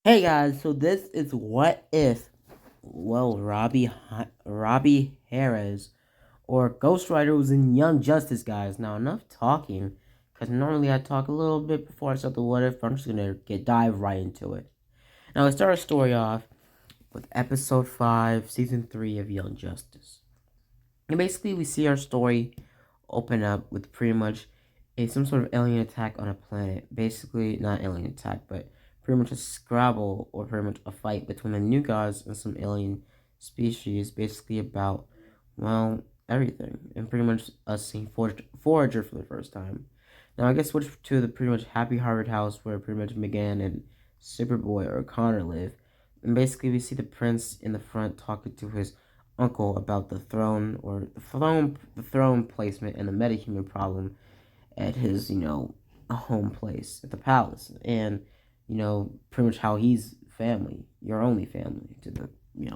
Hey guys, so this is what if, Robbie Harris or Ghost Rider was in Young Justice, guys. Now enough talking, because normally I talk a little bit before I start the what if, but I'm just gonna dive right into it. Now let's start our story off with episode 5, season 3 of Young Justice. And basically we see our story open up with pretty much some sort of alien attack on a planet. Basically, not alien attack, but pretty much a scrabble or pretty much a fight between the new gods and some alien species. Basically about, well, everything. And pretty much us seeing Forager for the first time. Now I guess switch to the pretty much Happy Harvard house where pretty much Megan and Superboy or Connor live. And basically we see the prince in the front talking to his uncle about the throne or the throne placement and the metahuman problem at his home place at the palace, and pretty much how he's family, your only family to the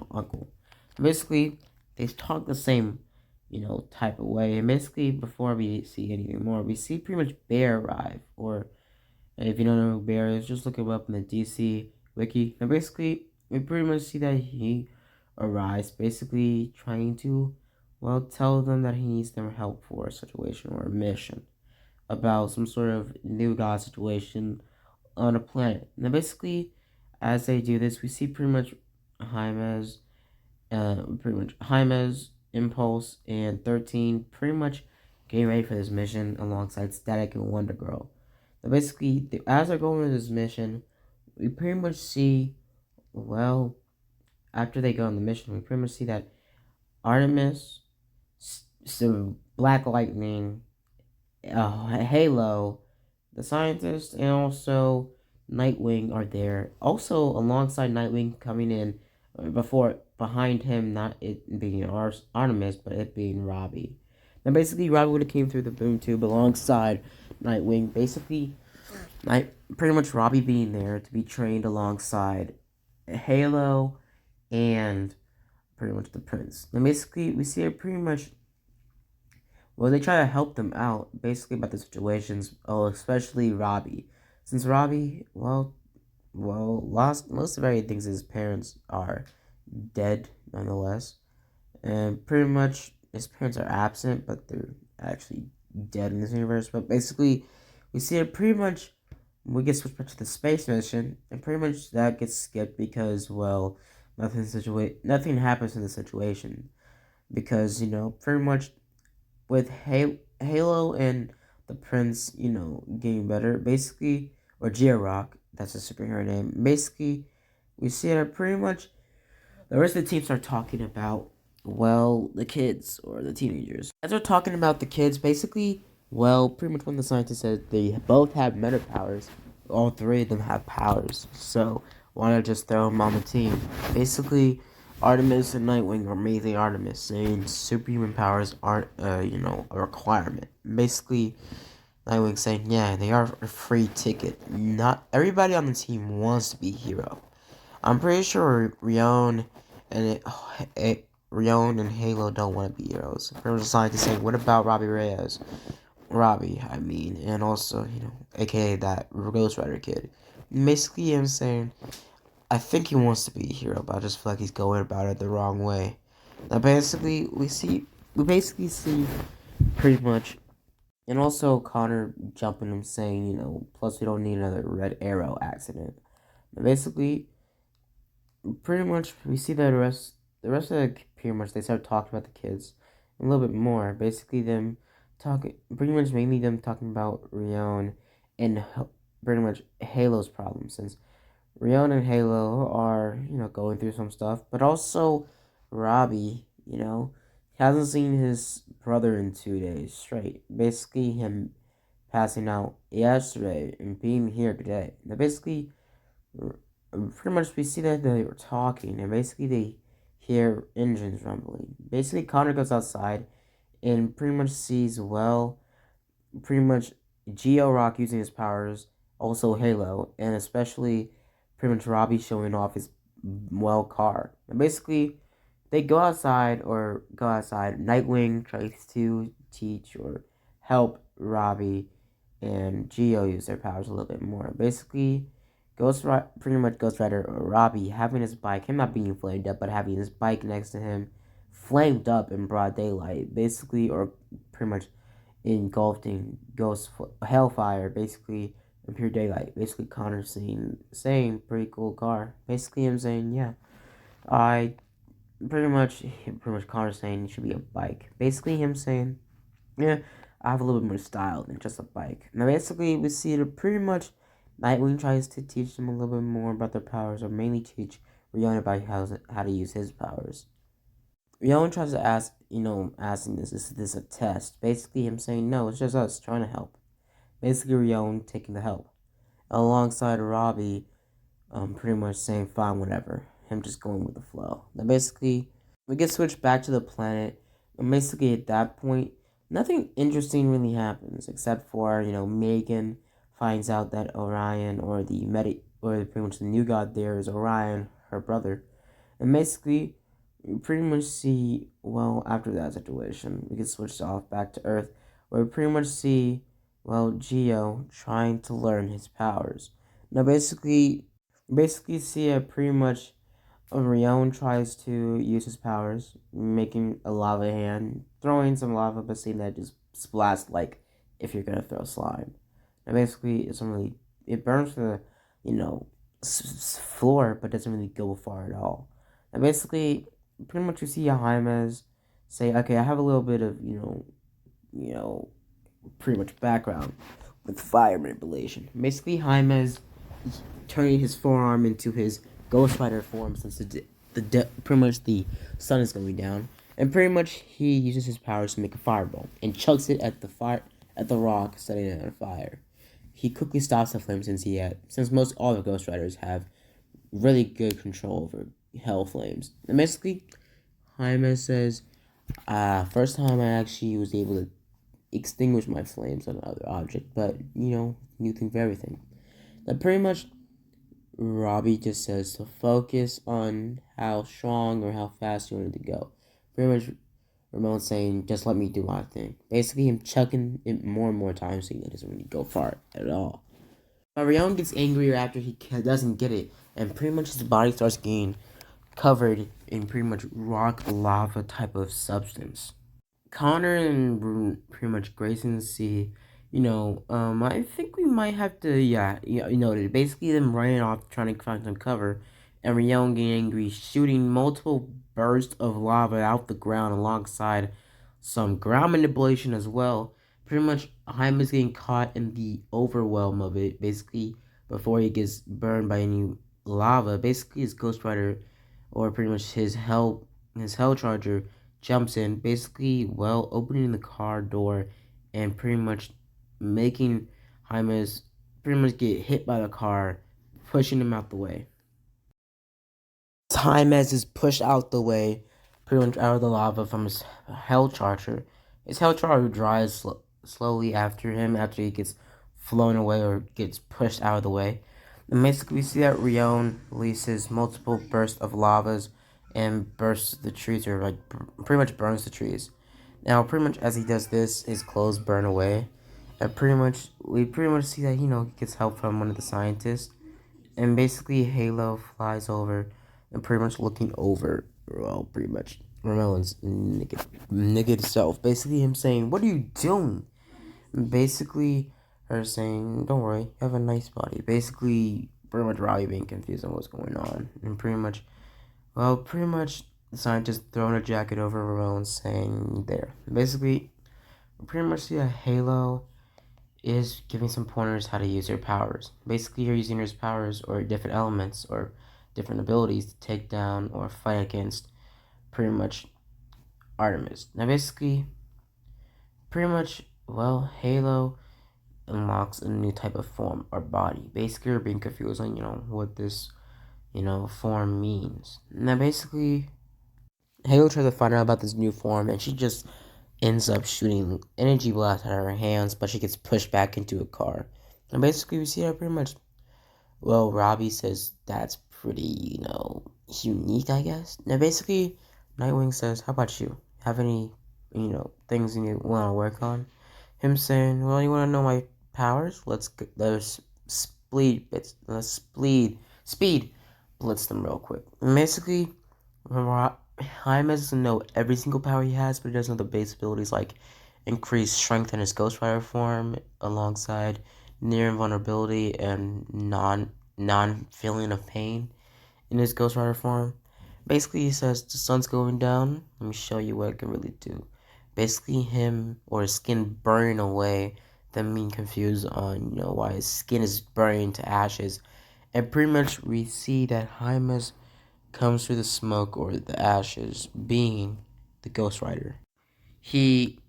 uncle. Basically, they talk the same type of way, and basically before we see anything more, we see pretty much Bear arrive. Or if you don't know who Bear is, just look him up in the DC wiki. And basically, we pretty much see that he arrives, basically trying to, well, tell them that he needs their help for a situation or a mission about some sort of new god situation on a planet. Now, basically, as they do this, we see pretty much Jaime's Impulse and 13 pretty much getting ready for this mission alongside Static and Wonder Girl. Now, basically, as they're going on this mission, we pretty much see, well, after they go on the mission, we pretty much see that Artemis, so Black Lightning, Halo, the scientist, and also Nightwing are there. Also, alongside Nightwing coming in behind him, not it being Artemis, but it being Robbie. Now, basically, Robbie would have came through the boom tube alongside Nightwing. Basically, pretty much Robbie being there to be trained alongside Halo and pretty much the prince. And basically, we see it pretty much. Well, they try to help them out, basically about the situations. Oh, especially Robbie, since Robbie, lost most of everything. His parents are dead, nonetheless, and pretty much his parents are absent, but they're actually dead in this universe. But basically, we see it pretty much. We get switched back to the space mission, and pretty much that gets skipped because, well, nothing happens in the situation because pretty much with Halo and the Prince, getting better, basically, or Georock, that's a superhero name. Basically, we see that pretty much the rest of the team start talking about, well, the kids or the teenagers. As they're talking about the kids, basically, well, pretty much when the scientist said they both have meta powers, all three of them have powers. So why not just throw them on the team? Basically, Artemis and Nightwing are mainly Artemis, saying superhuman powers aren't, a requirement. Basically, Nightwing saying, yeah, they are a free ticket. Not everybody on the team wants to be a hero. I'm pretty sure Rion and Halo don't want to be heroes. There was a scientist saying, what about Robbie Reyes? Robbie, I mean, and also, aka that Ghost Rider kid. Basically, I'm saying, I think he wants to be a hero, but I just feel like he's going about it the wrong way. Now, basically, we basically see pretty much, and also Connor jumping him saying, plus we don't need another Red Arrow accident. Now, basically, pretty much we see the rest of the pretty much they start talking about the kids a little bit more. Basically, them talking pretty much mainly them talking about Rion and pretty much Halo's problems, since Rion and Halo are, going through some stuff, but also Robbie, hasn't seen his brother in 2 days straight. Basically, him passing out yesterday and being here today. Now, basically, pretty much we see that they were talking, and basically they hear engines rumbling. Basically, Connor goes outside and pretty much sees, well, pretty much Geo-Rock using his powers, also Halo, and especially pretty much Robbie showing off his, well, car. And basically, they go outside. Nightwing tries to teach or help Robbie and Geo use their powers a little bit more. Basically, Pretty much Ghost Rider or Robbie having his bike, him not being flamed up, but having his bike next to him, flamed up in broad daylight, basically, or pretty much engulfed in hellfire, basically in pure daylight. Basically, Connor saying pretty cool car. Basically, him saying yeah, I pretty much Connor saying it should be a bike. Basically, him saying yeah, I have a little bit more style than just a bike. Now, basically, we see that pretty much Nightwing tries to teach them a little bit more about their powers, or mainly teach Rion about how to use his powers. Rion tries to asking this, is this a test? Basically, him saying, no, it's just us trying to help. Basically, Rion taking the help. Alongside Robbie, pretty much saying, fine, whatever. Him just going with the flow. Now, basically, we get switched back to the planet, and basically at that point, nothing interesting really happens except for Megan finds out that Orion or pretty much the new god there is Orion, her brother, and basically we pretty much see after that situation we get switched off back to Earth, where we pretty much see Geo trying to learn his powers. Now basically see a pretty much Rion tries to use his powers, making a lava hand, throwing some lava, but seeing that just splats like if you're gonna throw slime. And basically, it burns the floor, but doesn't really go far at all. And basically, pretty much you see Jaime's say, okay, I have a little bit of you know, pretty much background with fire manipulation. Basically, Jaime's turning his forearm into his Ghost Rider form since pretty much the sun is going down, and pretty much he uses his powers to make a fireball and chucks it at the rock, setting it on fire. He quickly stops the flame since most all the Ghost Riders have really good control over hell flames. And basically, Jaime says, first time I actually was able to extinguish my flames on another object, but new thing for everything. That pretty much Robbie just says to focus on how strong or how fast you wanted to go. Pretty much Ramon saying, just let me do my thing. Basically, him chucking it more and more times so he doesn't really go far at all. But Ramon gets angrier after he doesn't get it, and pretty much his body starts getting covered in pretty much rock lava type of substance. Connor and pretty much Grayson see, I think we might have to, basically them running off trying to find some cover, and Rion getting angry, shooting multiple bursts of lava out the ground alongside some ground manipulation as well. Pretty much, Jaime's getting caught in the overwhelm of it, basically, before he gets burned by any lava. Basically, his Ghost Rider, or pretty much his Hell Charger, jumps in, basically, opening the car door and pretty much making Jaime's pretty much get hit by the car, pushing him out the way. Jaime's is pushed out the way, pretty much out of the lava from his Hell Charger. His Hell Charger dries slowly after him, after he gets flown away or gets pushed out of the way. And basically, we see that Rion releases multiple bursts of lavas and bursts the trees, or like pretty much burns the trees. Now, pretty much as he does this, his clothes burn away, and we pretty much see that he gets help from one of the scientists, and basically Halo flies over and pretty much looking over, pretty much Ramon's naked self. Basically, him saying, "What are you doing?" Basically, her saying, "Don't worry, you have a nice body." Basically, pretty much Robbie being confused on what's going on, and pretty much the scientist throwing a jacket over Ramon, saying, "There." Basically, we pretty much see a Halo is giving some pointers how to use her powers. Basically, you're using her powers or different elements or different abilities to take down or fight against pretty much Artemis. Now, basically, Halo unlocks a new type of form or body. Basically, you're being confused on, what this, form means. Now, basically, Halo tries to find out about this new form, and she just ends up shooting energy blasts out of her hands, but she gets pushed back into a car. And basically, we see her pretty much. Robbie says that's pretty, unique, I guess. Now, basically, Nightwing says, "How about you? Have any, things you want to work on?" Him saying, "Well, you want to know my powers? Let's speed blitz them real quick. And basically, Jaime doesn't know every single power he has, but he does know the base abilities like increased strength in his Ghost Rider form, alongside near invulnerability and non feeling of pain in his Ghost Rider form. Basically, he says the sun's going down. Let me show you what it can really do. Basically, him or his skin burning away, them being confused on why his skin is burning to ashes, and pretty much we see that Jaime's comes through the smoke or the ashes, being the Ghost Rider. He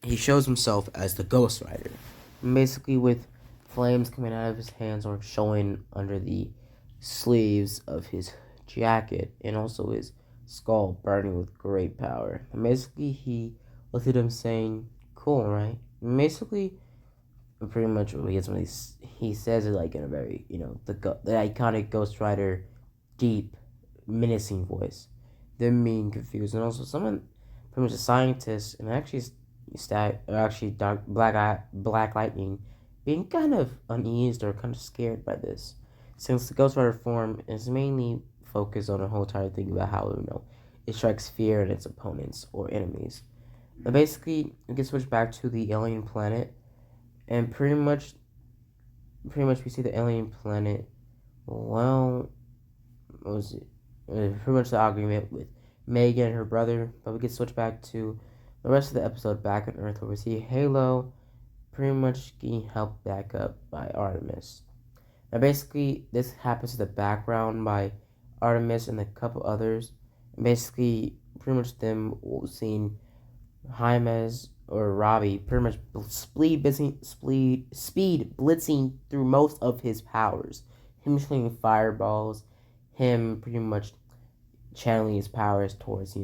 he shows himself as the Ghost Rider, basically with flames coming out of his hands or showing under the sleeves of his jacket, and also his skull burning with great power. And basically, he looked at him saying, "Cool, right?" And basically, pretty much what he gets when he says it like in a very the iconic Ghost Rider deep menacing voice. Them being confused, and also someone, pretty much a scientist, and actually Black Lightning, being kind of uneased or kind of scared by this, since the Ghost Rider form is mainly focused on the whole entire thing about how it strikes fear in its opponents or enemies. But basically, we can switch back to the alien planet, and pretty much we see the alien planet. Well, what was it? Pretty much the argument with Megan and her brother, but we can switch back to the rest of the episode back on Earth, where we see Halo pretty much getting helped back up by Artemis. Now, basically, this happens in the background by Artemis and a couple others. And basically, pretty much them seeing Jaime's or Robbie pretty much speed blitzing through most of his powers. Him shooting fireballs, him pretty much channeling his powers towards,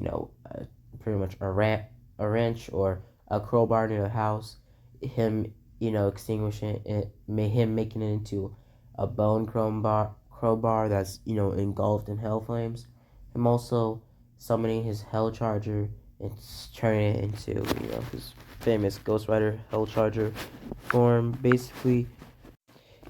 pretty much a wrench or a crowbar near the house, him, extinguishing it, him making it into a bone crowbar that's, engulfed in hell flames, him also summoning his hell charger and turning it into, his famous Ghost Rider hell charger form, basically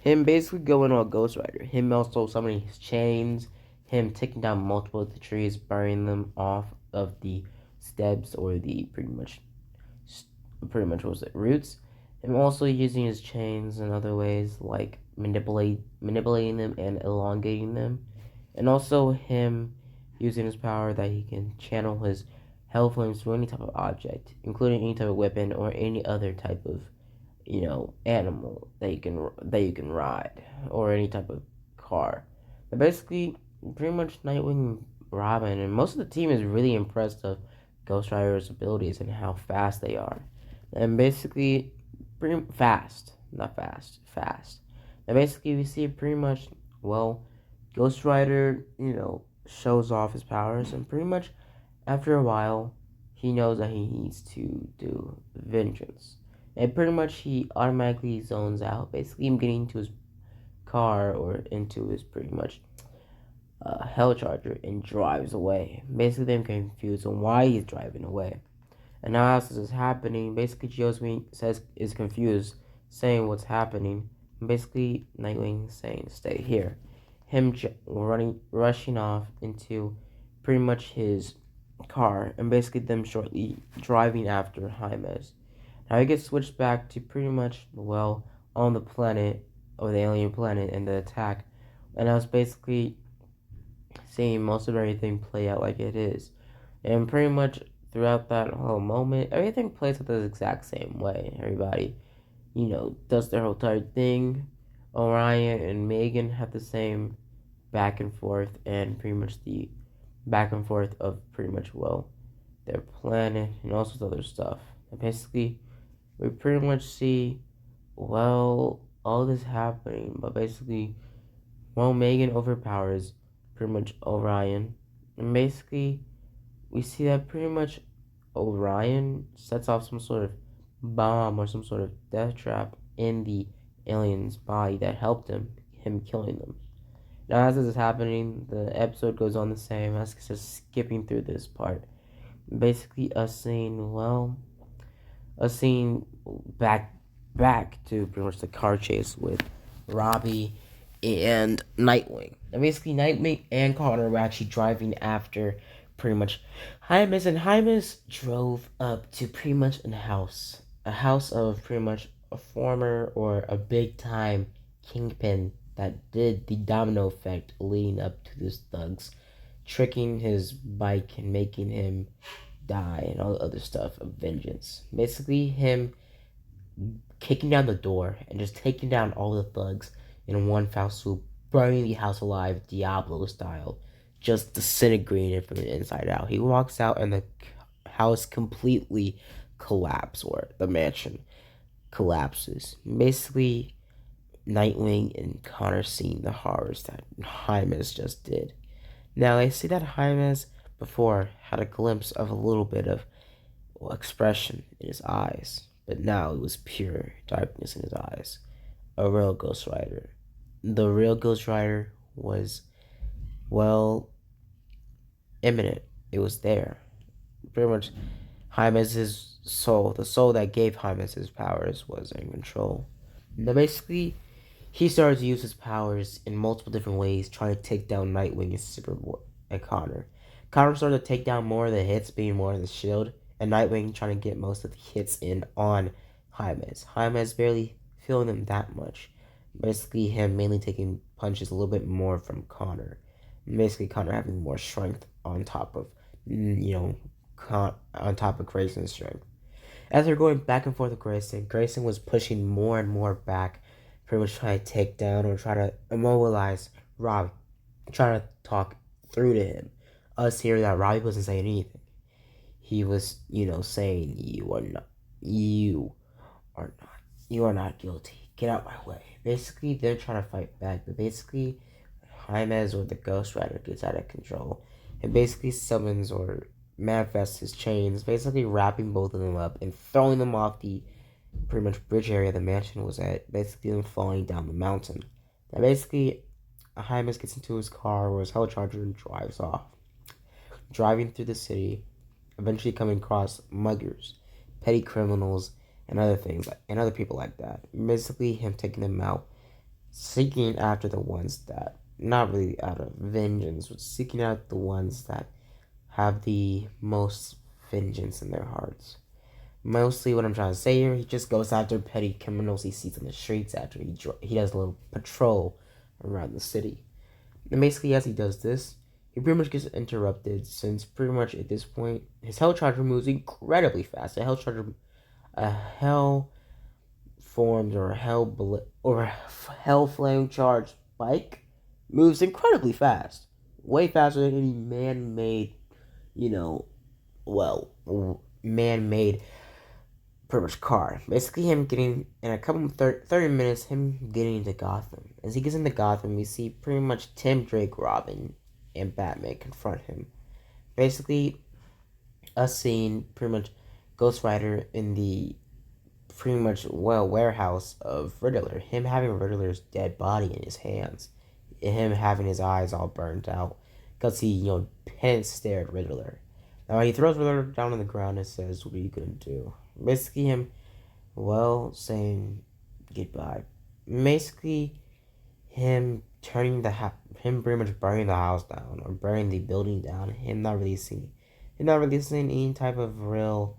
going on Ghost Rider. Him also summoning his chains. Him taking down multiple of the trees, burning them off of the steps or the pretty much was it roots. Him also using his chains in other ways like manipulating them and elongating them, and also him using his power that he can channel his hell flames to any type of object, including any type of weapon or any other type of animal that you can ride, or any type of car. But basically, pretty much Nightwing, Robin, and most of the team is really impressed of Ghost Rider's abilities and how fast they are. And basically, pretty fast, not fast, fast. And basically, we see pretty much, Ghost Rider, shows off his powers, and pretty much after a while, he knows that he needs to do vengeance. And pretty much he automatically zones out, basically him getting into his car or into his pretty much hell charger and drives away. Basically, them confused on why he's driving away. And now as this is happening, basically Geosmi is confused, saying what's happening. And basically, Nightwing saying stay here. Him rushing off into pretty much his car, and basically them shortly driving after Jaime's. Now he gets switched back to pretty much, on the planet, or the alien planet, and the attack. And I was basically seeing most of everything play out like it is. And pretty much throughout that whole moment, everything plays out the exact same way. Everybody, does their whole entire thing. Orion and Megan have the same back and forth, and pretty much the back and forth of pretty much, their planet and all sorts of other stuff. And basically, we pretty much see, all this happening, but basically, Megan overpowers pretty much Orion, and basically, we see that pretty much Orion sets off some sort of bomb or some sort of death trap in the alien's body that helped him killing them. Now, as this is happening, the episode goes on the same. As just skipping through this part, basically us seeing back to pretty much the car chase with Robbie and Nightwing. And basically, Nightwing and Connor were actually driving after pretty much Hymus, and Hymus drove up to pretty much a house of pretty much a former or a big time kingpin that did the domino effect leading up to this thugs, tricking his bike and making him die and all the other stuff of vengeance. Basically, him kicking down the door and just taking down all the thugs in one foul swoop, burning the house alive, Diablo style, just disintegrated from the inside out. He walks out and the house completely collapses, or the mansion collapses. Basically, Nightwing and Connor seeing the horrors that Hymas just did. Now, they say that Hymas before had a glimpse of a little bit of expression in his eyes, but now it was pure darkness in his eyes. A real Ghost Rider. The real Ghost Rider was, well, imminent. It was there. Pretty much, Hymas's soul, the soul that gave Hymas his powers, was in control. Now, basically, he started to use his powers in multiple different ways, trying to take down Nightwing and Superboy and Connor. Connor started to take down more of the hits, being more of the shield, and Nightwing trying to get most of the hits in on Hymas. Hymas barely feeling them that much. Basically, him mainly taking punches a little bit more from Connor. Basically, Connor having more strength on top of, on top of Grayson's strength. As they're going back and forth with Grayson, Grayson was pushing more and more back, pretty much trying to take down or try to immobilize Robbie, trying to talk through to him. Us hearing that Robbie wasn't saying anything. He was, saying, you are not, you are not guilty. Get out my way. Basically, they're trying to fight back, but basically, Jaimez or the Ghost Rider gets out of control and basically summons or manifests his chains, basically wrapping both of them up and throwing them off the pretty much bridge area the mansion was at, basically them falling down the mountain. Now, basically, Jaimez gets into his car or his Hellcharger and drives off, driving through the city, eventually coming across muggers, petty criminals, and other things and other people like that. Basically, him taking them out, seeking after the ones that, not really out of vengeance, but seeking out the ones that have the most vengeance in their hearts. Mostly, what I'm trying to say here, he just goes after petty criminals he sees on the streets after he does a little patrol around the city. And basically, as he does this, he pretty much gets interrupted, since pretty much at this point, his Hell Charger moves incredibly fast. A Hell formed or Hell Flame charged bike moves incredibly fast, way faster than any man-made, you know, well, man-made pretty much car. Basically, him getting in a couple of 30 minutes, him getting into Gotham. As he gets into Gotham, we see pretty much Tim Drake, Robin, and Batman confront him. Basically, us seeing pretty much Ghost Rider in the pretty much warehouse of Riddler. Him having Riddler's dead body in his hands, and him having his eyes all burnt out because he panic stared Riddler. Now he throws Riddler down on the ground and says, "What are you gonna do?" Basically, him saying goodbye. Basically, him pretty much burning the house down or burning the building down. Him not releasing any type of real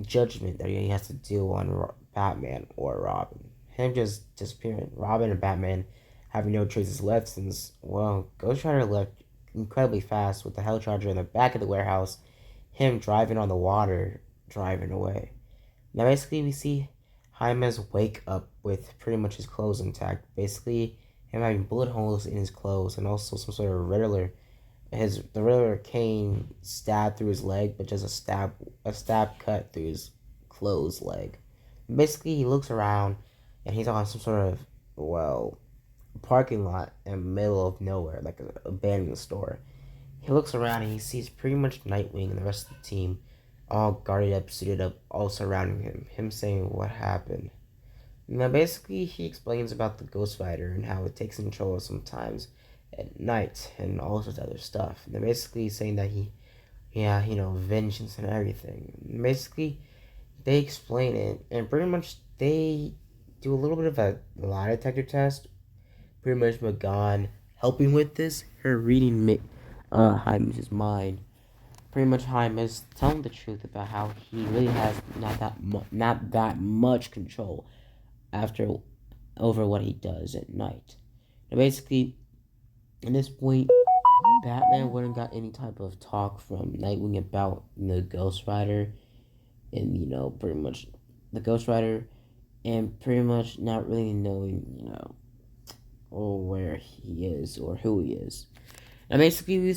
judgment that he has to do on Batman or Robin. Him just disappearing. Robin and Batman having no traces left, since Ghost Rider left incredibly fast with the Hell Charger in the back of the warehouse. Him driving on the water, driving away. Now basically we see Jaime's wake up with pretty much his clothes intact. Basically him having bullet holes in his clothes and also some sort of the Riddler cane stabbed through his leg, but just a stab cut through his clothes leg. Basically, he looks around and he's on some sort of parking lot in the middle of nowhere, like an abandoned store. He looks around and he sees pretty much Nightwing and the rest of the team all guarded up, suited up, all surrounding him. Him saying, "What happened?" Now, basically, he explains about the Ghost Rider and how it takes control sometimes at night and all sorts of other stuff. And they're basically saying that vengeance and everything. And basically, they explain it, and pretty much they do a little bit of a lie detector test pretty much McGon helping with this, her reading Jaime's mind. Pretty much Jaime is telling the truth about how he really has not that much control after over what he does at night. And basically, at this point, Batman wouldn't got any type of talk from Nightwing about the Ghost Rider and pretty much the Ghost Rider and pretty much not really knowing or where he is or who he is. And basically, we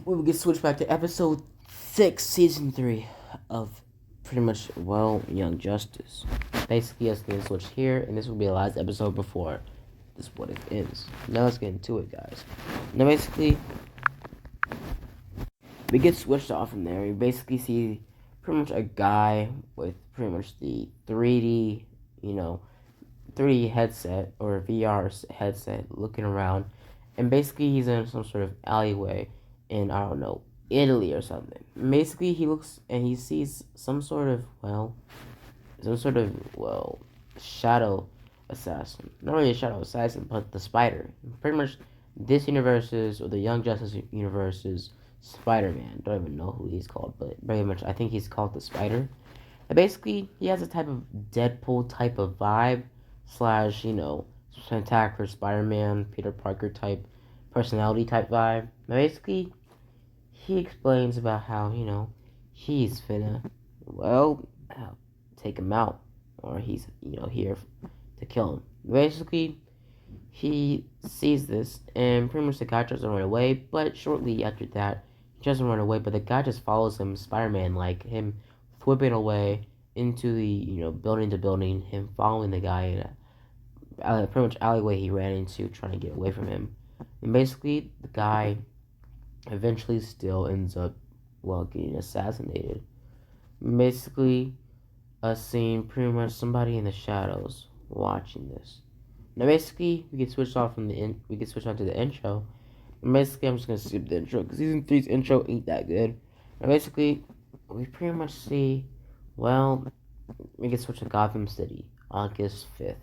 will get switched back to episode 6, season 3 of pretty much Young Justice. Basically, us getting switched here, and this will be the last episode before this what it ends. Now let's get into it, guys. Now basically, we get switched off from there. We basically see pretty much a guy with pretty much the 3D headset or VR headset looking around, and basically he's in some sort of alleyway in, I don't know, Italy or something. Basically he looks and he sees some sort of shadow assassin. Not really a shadow assassin, but the Spider. Pretty much this universe's or the Young Justice universe's Spider-Man. Don't even know who he's called, but very much I think he's called the Spider. And basically he has a type of Deadpool type of vibe slash spectacular Spider-Man, Peter Parker type personality type vibe. Now basically he explains about how he's finna take him out, or he's here to kill him. Basically he sees this and pretty much the guy tries to run away, but shortly after that he doesn't run away, but the guy just follows him, Spider-Man, like him whipping away into the building to building, him following the guy in a pretty much alleyway he ran into, trying to get away from him. And basically the guy eventually still ends up getting assassinated. Basically seeing pretty much somebody in the shadows watching this. Now basically we get switched off from we get switched on to the intro. And basically I'm just gonna skip the intro because season 3's intro ain't that good. Now basically we pretty much see we get switched to Gotham City, August 5th.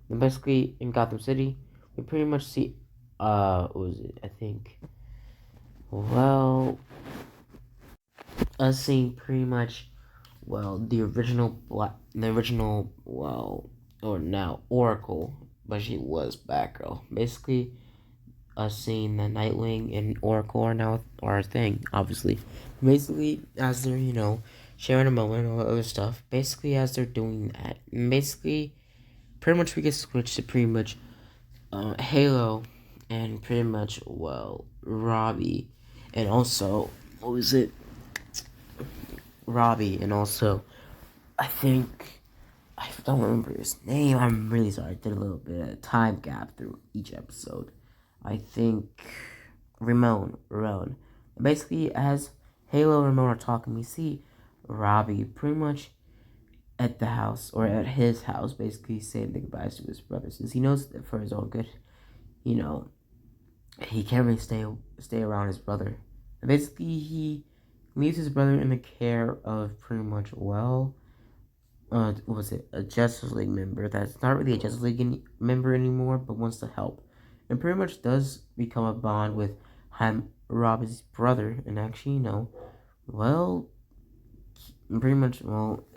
And basically in Gotham City we pretty much see what was it? I think us seeing pretty much the original or now Oracle, but she was Batgirl. Basically us seeing that Nightwing and Oracle are now a thing, obviously. Basically as they're sharing a moment and all that other stuff, basically as they're doing that, and basically pretty much we get switched to pretty much Halo and pretty much Robbie, and also what was it? Robbie, and also I think I don't remember his name. I'm really sorry. I did a little bit of time gap through each episode. I think Ramon. Basically, as Halo and Ramon are talking, we see Robbie pretty much at the house, or at his house, basically saying the goodbyes to his brother, since he knows that for his own good, he can't really stay around his brother. And basically, he leaves his brother in the care of pretty much what was it? A Justice League member that's not really a Justice League member anymore, but wants to help, and pretty much does become a bond with Robbie's brother, and actually, pretty much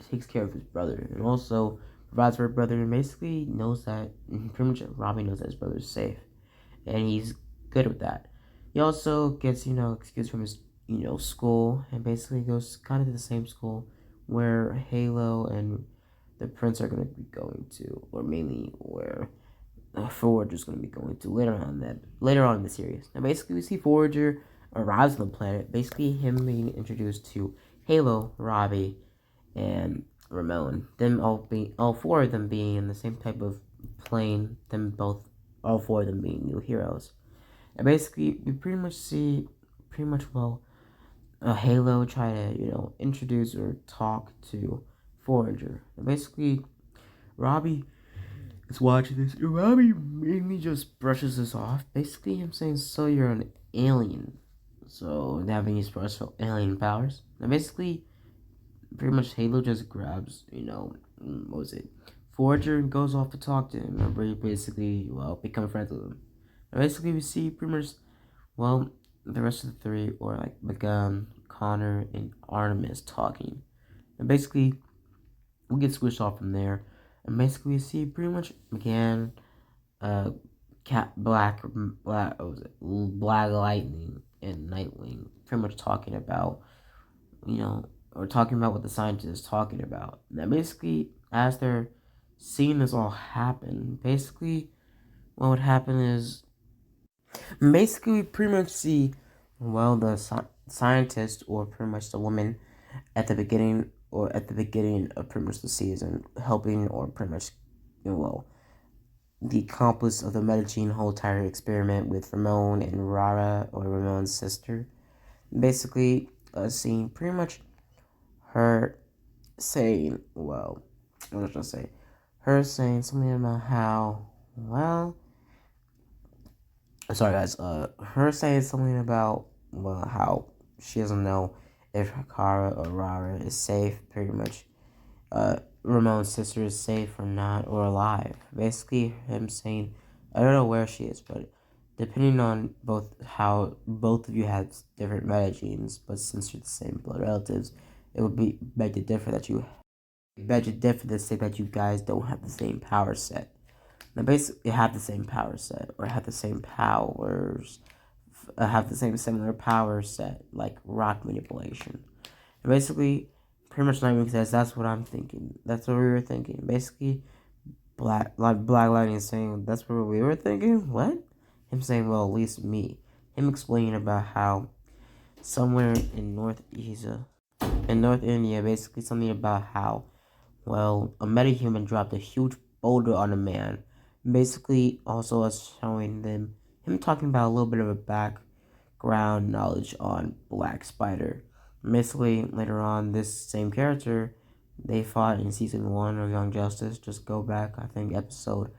takes care of his brother, and also provides for his brother, and basically knows that pretty much Robbie knows that his brother's safe, and he's good with that. He also gets excused from his school, and basically goes kind of to the same school where Halo and the Prince are going to be going to, or mainly where Forge is going to be going to later on in the series. Now basically we see Forager arrives on the planet, basically him being introduced to Halo, Robbie, and Ramon. Them all four of them being in the same type of plane. All four of them being new heroes. And basically we pretty much see Halo try to introduce or talk to Forager. And basically Robbie is watching this, and Robbie mainly just brushes this off. Basically him saying, so you're an alien, so having these special alien powers. And basically pretty much Halo just grabs what was it, Forger goes off to talk to him, and basically, well, become friends with him. And basically, we see pretty much, well, the rest of the three, or like McGunn, Connor, and Artemis talking. And basically, we get switched off from there. And basically, we see pretty much McGann, uh, Cat Black, what was it? Black Lightning, and Nightwing, pretty much talking about, you know, or talking about what the scientists is talking about. Now, basically, as they're seeing this all happen, basically, what would happen is basically we pretty much see, well, the scientist, or pretty much the woman at the beginning, or at the beginning of pretty much the season, helping, or pretty much, well, the accomplice of the Medellin whole entire experiment with Ramon and Rara, or Ramon's sister. Basically, seeing pretty much her saying, well, what should I say? Her saying something about how, well, sorry guys, her saying something about, well, how she doesn't know if Kara or Rara is safe, pretty much, Ramon's sister is safe or not, or alive. Basically, him saying, I don't know where she is, but depending on both how both of you have different metagenes, but since you're the same blood relatives, it would be beg to differ that you beg to differ to say that you guys don't have the same power set. Now, basically, have the same power set, or have the same powers, have the same similar power set, like rock manipulation. And basically, pretty much Nightwing says, that's what I'm thinking. That's what we were thinking. Basically, Black Lightning is saying, that's what we were thinking? What? Him saying, well, at least me. Him explaining about how somewhere in North India, basically something about how, well, a metahuman dropped a huge boulder on a man. Basically, also us showing him talking about a little bit of a background knowledge on Black Spider. Basically, later on, this same character, they fought in season 1 of Young Justice. Just go back, I think, episode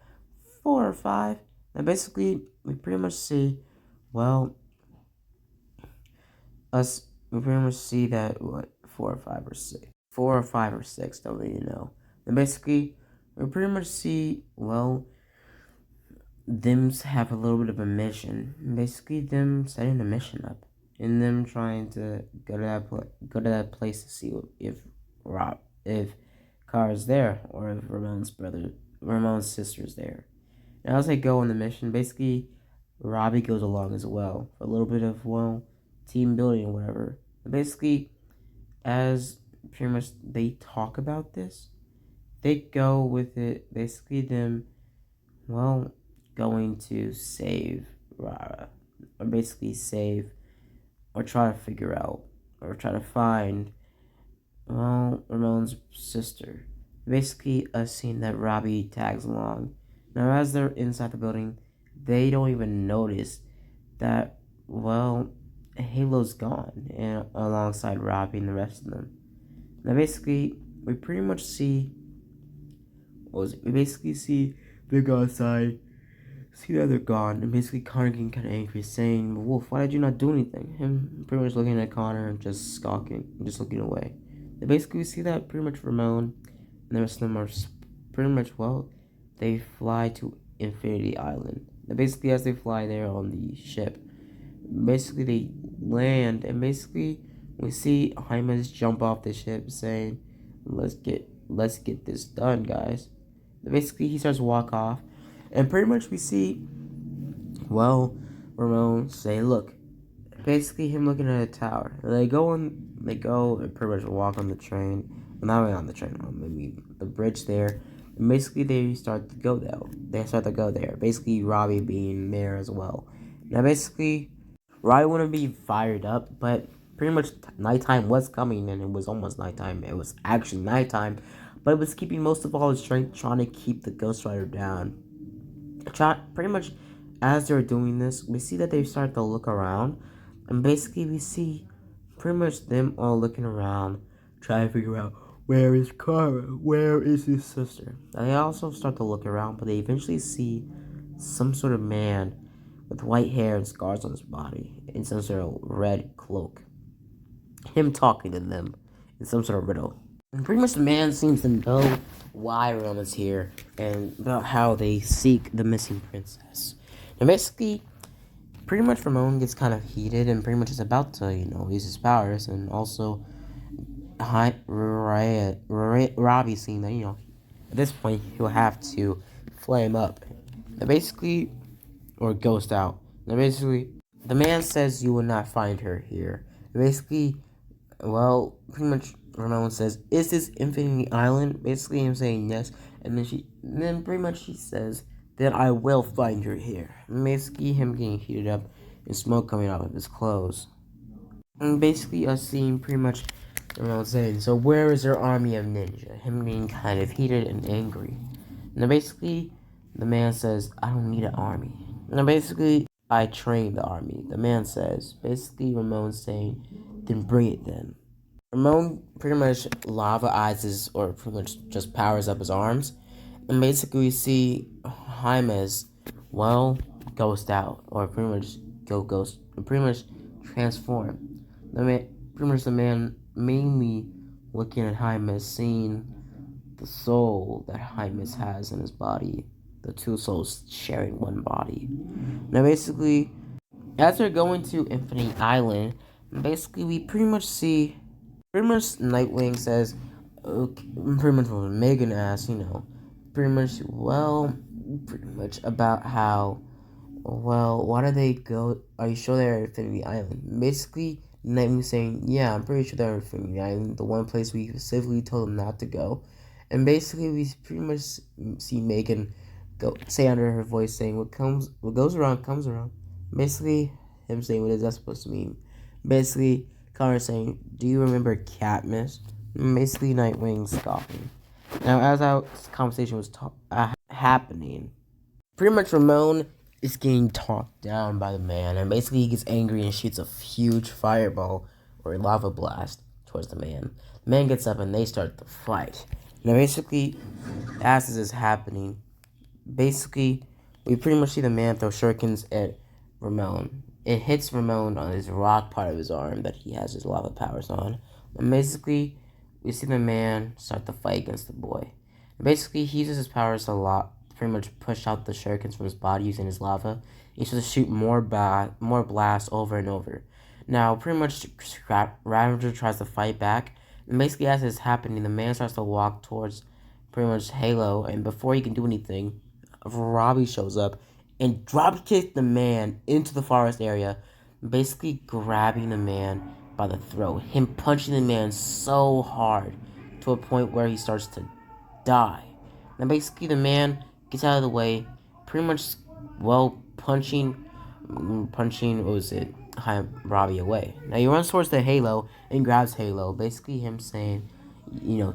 4 or 5. And basically, we pretty much see, well, we pretty much see that, what, 4 or 5 or 6. 4 or 5 or 6, don't really know. And basically, we pretty much see, well, them have a little bit of a mission. Basically, them setting a mission up, and them trying to go to that place to see if Car's there, or if Ramon's sister's there. And as they go on the mission, basically, Robbie goes along as well for a little bit of, well, team building or whatever. And basically, as pretty much they talk about this, they go with it. Basically, them, well, going to save Rara, or basically save, or try to figure out, or try to find, well, Ramon's sister. Basically, a scene that Robbie tags along. Now, as they're inside the building, they don't even notice that, well, Halo's gone, and alongside Robbie and the rest of them. Now, basically, we pretty much see, we basically see they go outside, see that they're gone, and basically Connor getting kind of angry, saying, Wolf, why did you not do anything? Him pretty much looking at Connor and just skulking, just looking away. Then basically we see that pretty much Ramon and the rest of them are pretty much, well, they fly to Infinity Island. And basically as they fly there on the ship, basically they land, and basically we see Hymas jump off the ship saying, let's get this done, guys. And basically he starts to walk off, and pretty much we see, well, Ramon say, look, basically him looking at a tower. They go and pretty much walk on the train. Well, not really on the train, maybe the bridge there. And basically they start to go there. Basically Robbie being there as well. Now basically, Robbie wouldn't be fired up, but pretty much nighttime was coming, and it was almost nighttime. It was actually nighttime, but it was keeping most of all his strength, trying to keep the Ghost Rider down. Pretty much as they're doing this, we see that they start to look around, and basically we see pretty much them all looking around, trying to figure out, where is Kara, where is his sister. And they also start to look around, but they eventually see some sort of man with white hair and scars on his body and some sort of red cloak, him talking to them in some sort of riddle. And pretty much the man seems to know why Ron is here and about how they seek the missing princess. And basically, pretty much Ramon gets kind of heated and pretty much is about to, use his powers. And also, Robbie seeing that, at this point, he'll have to flame up. And basically, or ghost out. And basically, the man says you will not find her here. And basically, well, pretty much Ramon says, "Is this Infinity Island?" Basically, him saying yes, and then pretty much she says that I will find her here. And basically, him getting heated up and smoke coming out of his clothes. And basically, us seeing pretty much Ramon saying, "So where is your army of ninja?" Him being kind of heated and angry. And then basically, the man says, "I don't need an army." And then basically, I trained the army. The man says, basically, Ramon's saying, "Then bring it then." Ramon pretty much lava eyes or pretty much just powers up his arms. And basically we see Jaime's, well, ghost out. Or pretty much go ghost, pretty much transform. Pretty much the man mainly looking at Jaime, seeing the soul that Jaime has in his body. The two souls sharing one body. Now basically, as they're going to Infinite Island, basically we pretty much see pretty much Nightwing says, okay, pretty much what Megan asked, pretty much, well, pretty much about how, well, why do they go, are you sure they're at Infinity Island? Basically, Nightwing saying, yeah, I'm pretty sure they're at Infinity Island, the one place we specifically told them not to go. And basically, we pretty much see Megan say under her voice saying, what goes around comes around. Basically, him saying, what is that supposed to mean? Basically, Connor saying, do you remember Katniss? Basically, Nightwing scoffing. Now, as our conversation was happening, pretty much Ramon is getting talked down by the man, and basically he gets angry and shoots a huge fireball or a lava blast towards the man. The man gets up and they start the fight. Now, basically, as this is happening, basically, we pretty much see the man throw shurikens at Ramon. It hits Ramon on his rock part of his arm that he has his lava powers on. And basically, we see the man start the fight against the boy. And basically, he uses his powers a lot to pretty much push out the shurikens from his body using his lava. He starts to shoot more blasts over and over. Now, pretty much, Ravager tries to fight back. And basically, as this is happening, the man starts to walk towards pretty much Halo. And before he can do anything, Robbie shows up and drop kicks the man into the forest area, basically grabbing the man by the throat, him punching the man so hard to a point where he starts to die. Now basically the man gets out of the way, pretty much, well, punching, what was it, Robbie away. Now he runs towards the Halo and grabs Halo, basically him saying,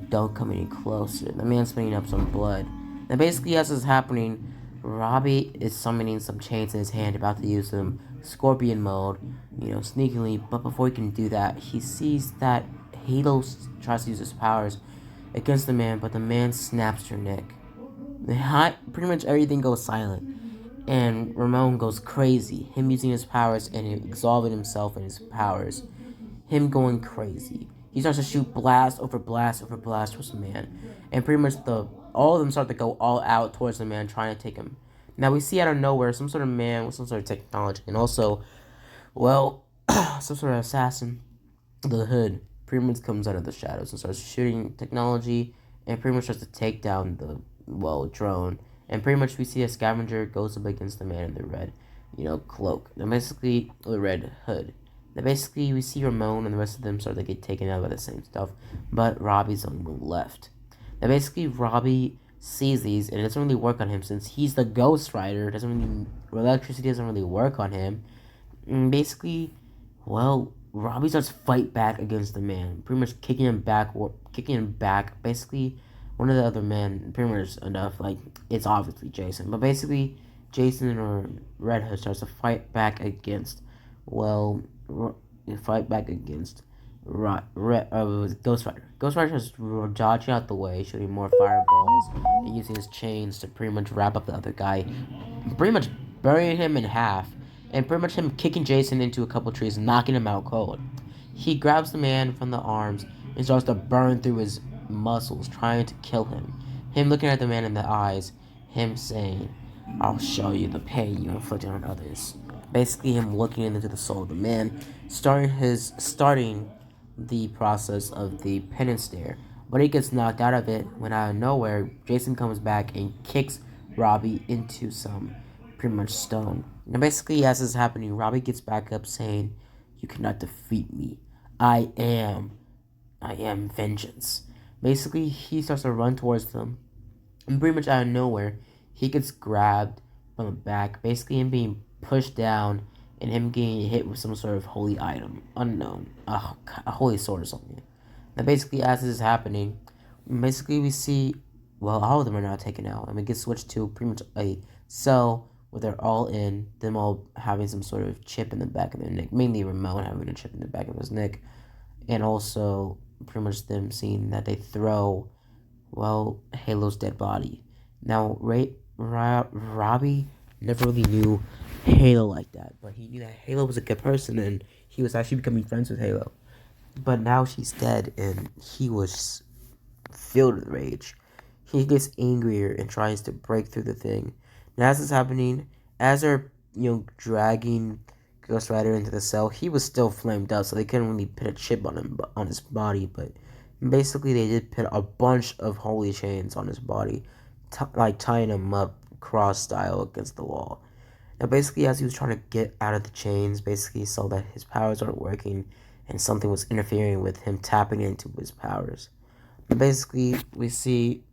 don't come any closer. The man's spitting up some blood. And basically as this is happening, Robbie is summoning some chains in his hand, about to use them Scorpion mode, sneakily. But before he can do that, he sees that Halo tries to use his powers against the man, but the man snaps her neck. Pretty much everything goes silent, and Ramon goes crazy. Him using his powers and exalting himself in his powers. Him going crazy. He starts to shoot blast over blast over blast towards the man, and pretty much all of them start to go all out towards the man, trying to take him. Now we see out of nowhere some sort of man with some sort of technology, and also, well, some sort of assassin. The Hood pretty much comes out of the shadows and starts shooting technology, and pretty much starts to take down the drone. And pretty much we see a scavenger goes up against the man in the red, cloak. And basically the red hood. Now basically we see Ramon and the rest of them start to get taken out by the same stuff, but Robbie's the only one left. Now basically Robbie sees these and it doesn't really work on him since he's the Ghost Rider. Electricity doesn't really work on him. And basically, well, Robbie starts to fight back against the man, pretty much kicking him back. Basically, one of the other men, pretty much enough, like, it's obviously Jason. But basically, Jason or Red Hood starts to fight back against, Ghost Rider. Ghost Rider starts dodging out the way, shooting more fireballs, and using his chains to pretty much wrap up the other guy, pretty much burying him in half, and pretty much him kicking Jason into a couple trees, knocking him out cold. He grabs the man from the arms and starts to burn through his muscles, trying to kill him. Him looking at the man in the eyes, him saying, I'll show you the pain you inflicted on others. Basically him looking into the soul of the man, starting the process of the penance stare. But he gets knocked out of it when out of nowhere Jason comes back and kicks Robbie into some pretty much stone. Now basically as this is happening, Robbie gets back up saying, you cannot defeat me. I am I am vengeance. Basically, he starts to run towards them, and pretty much out of nowhere, he gets grabbed from the back, basically him being pushed down, and him getting hit with some sort of holy item, unknown, a holy sword or something. Now, basically, as this is happening, basically we see, well, all of them are now taken out, and we get switched to pretty much a cell where they're all in, them all having some sort of chip in the back of their neck, mainly Ramon having a chip in the back of his neck, and also pretty much them seeing that they throw, well, Halo's dead body. Now, Robbie never really knew Halo like that, but he knew that Halo was a good person and he was actually becoming friends with Halo. But now she's dead and he was filled with rage. He gets angrier and tries to break through the thing. Now, as this is happening, as they're, dragging Ghost Rider into the cell, he was still flamed up, so they couldn't really put a chip on him, on his body, but basically they did put a bunch of holy chains on his body, like tying him up cross style against the wall. Now, basically, as he was trying to get out of the chains, basically he saw that his powers weren't working and something was interfering with him tapping into his powers. Basically, we see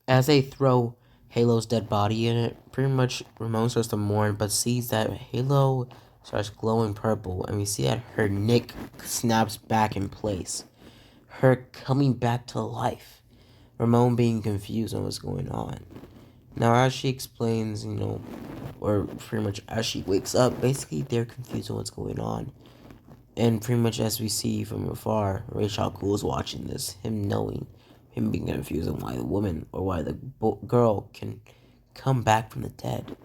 as they throw Halo's dead body in it, pretty much Ramon starts to mourn, but sees that Halo starts glowing purple, and we see that her neck snaps back in place. Her coming back to life. Ramon being confused on what's going on. Now, as she explains, or pretty much as she wakes up, basically they're confused on what's going on. And pretty much as we see from afar, Rachel Cool is watching this, him knowing, him being confused on why the woman or why the girl can come back from the dead.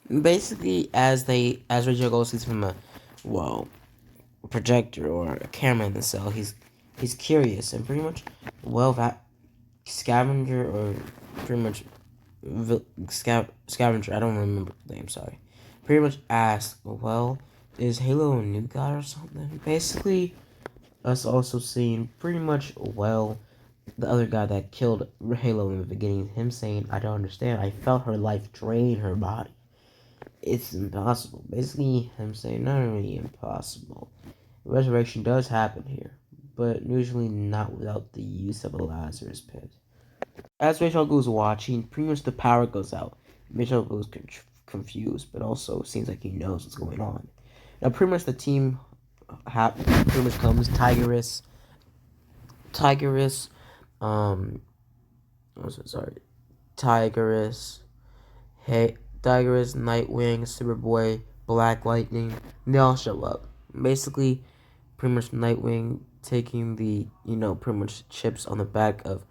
Basically, as Rachel Gold sees from a, well, projector or a camera in the cell, he's curious and pretty much, well, that scavenger or pretty much scavenger, I don't remember the name, sorry, pretty much asks, well, is Halo a new god or something? Basically, us also seeing pretty much, well, the other guy that killed Halo in the beginning, him saying, I don't understand, I felt her life drain her body. It's impossible. Basically, him saying, not really impossible. Resurrection does happen here, but usually not without the use of a Lazarus pit. As Rachel goes watching, pretty much the power goes out. Rachel goes confused, but also seems like he knows what's going on. Now, pretty much the team pretty much comes Tigerus, I'm so sorry, Tigerus, hey, Tigerus, Nightwing, Superboy, Black Lightning, they all show up. Basically, pretty much Nightwing taking the, pretty much chips on the back of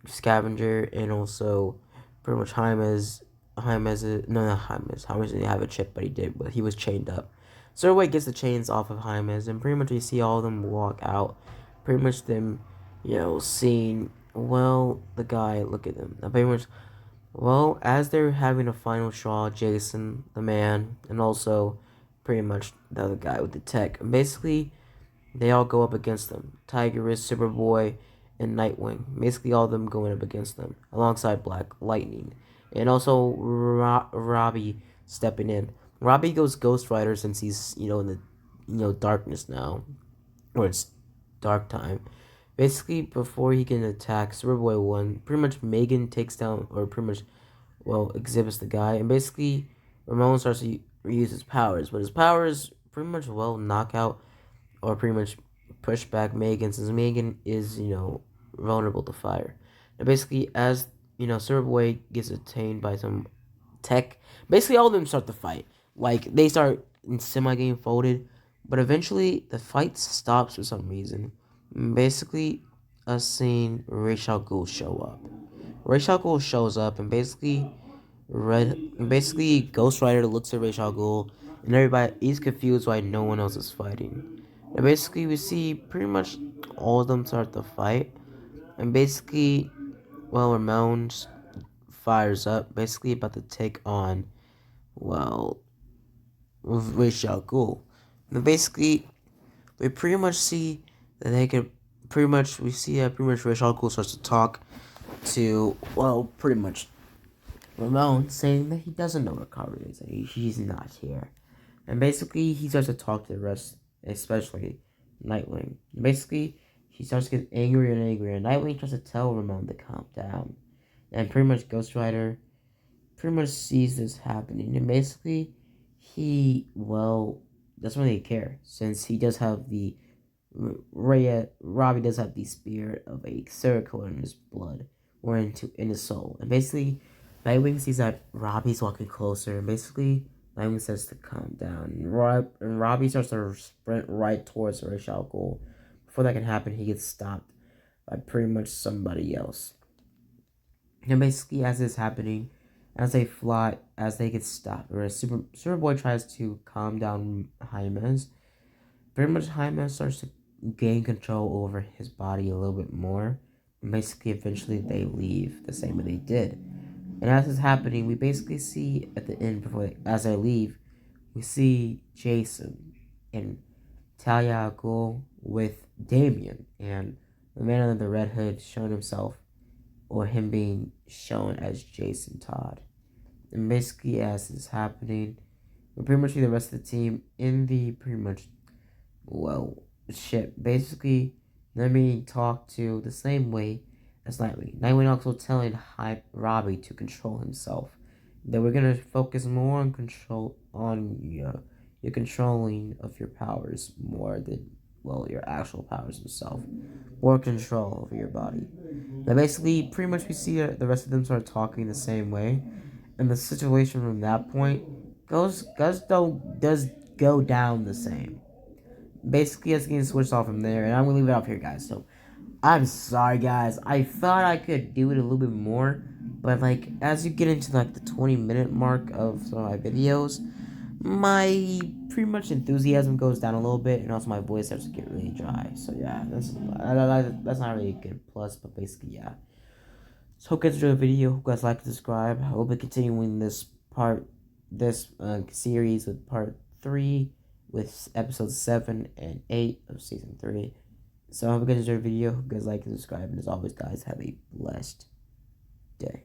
Scavenger, and also pretty much Jaime's, no, not Jaime's didn't have a chip, but he was chained up. Zerway gets the chains off of Jaime's, and pretty much we see all of them walk out. Pretty much them, seeing, well, the guy, look at them. Now, pretty much, well, as they're having a final straw, Jason, the man, and also pretty much the other guy with the tech, and basically, they all go up against them. Tigerus, Superboy, and Nightwing. Basically, all of them going up against them, alongside Black Lightning. And also, Robbie stepping in. Robbie goes Ghost Rider since he's, in the, darkness now. Or it's dark time. Basically, before he can attack Superboy 1, pretty much Megan takes down, or pretty much, well, exhibits the guy. And basically, Ramon starts to use his powers. But his powers pretty much, well, knock out or pretty much push back Megan, since Megan is, vulnerable to fire. Now, basically, as, Superboy gets attained by some tech, basically all of them start to fight. Like, they start in semi-game folded, but eventually the fight stops for some reason. Basically, us seeing Ra's al Ghul show up. Ra's al Ghul shows up, and basically Ghost Rider looks at Ra's al Ghul, and everybody is confused why no one else is fighting. And basically, we see pretty much all of them start the fight. And basically, well, Ramon fires up, basically about to take on, well, Rachel Ghoul. And basically, we pretty much see that they could we see that pretty much Rachel Ghoul starts to talk to, well, pretty much Ramon, saying that he doesn't know where Carver is, and he's not here. And basically, he starts to talk to the rest, especially Nightwing. And basically, he starts to get angrier and angrier, and Nightwing tries to tell Ramon to calm down. And pretty much Ghost Rider pretty much sees this happening, and basically, he, well, doesn't really care, since he does have the Robbie does have the spirit of a serial killer in his blood, or in his soul. And basically, Nightwing sees that Robbie's walking closer, and basically, Nightwing says to calm down. And Robbie starts to sprint right towards Ra's al Ghul. Before that can happen, he gets stopped by pretty much somebody else. And basically, as this is happening, as they get stopped, or as Superboy tries to calm down Jaime, pretty much Jaime starts to gain control over his body a little bit more. And basically, eventually, they leave the same way they did. And as this is happening, we basically see at the end, as they leave, we see Jason and Talia al Ghul with Damien, and the man under the red hood showing himself, or him being shown as Jason Todd. And basically, as this is happening, we pretty much see the rest of the team in the pretty much, well, ship. Basically, they're being talked to the same way as Nightwing. Nightwing also telling Robbie to control himself. That we're gonna focus more on your controlling of your powers more than, well, your actual powers themselves. More control over your body. Now basically, pretty much we see the rest of them start talking the same way, and the situation from that point does go down the same. Basically, it's getting switched off from there, and I'm gonna leave it off here, guys. So I'm sorry, guys. I thought I could do it a little bit more, but like as you get into like the 20-minute mark of some of my videos, my pretty much enthusiasm goes down a little bit, and also my voice starts to get really dry. So yeah, that's not really a good plus, but basically yeah. So hope you guys enjoyed the video. Hope you guys like and subscribe. I will be continuing this series with part 3, with episodes 7 and 8 of season 3. So I hope you guys enjoyed the video. Hope you guys like and subscribe. And as always, guys, have a blessed day.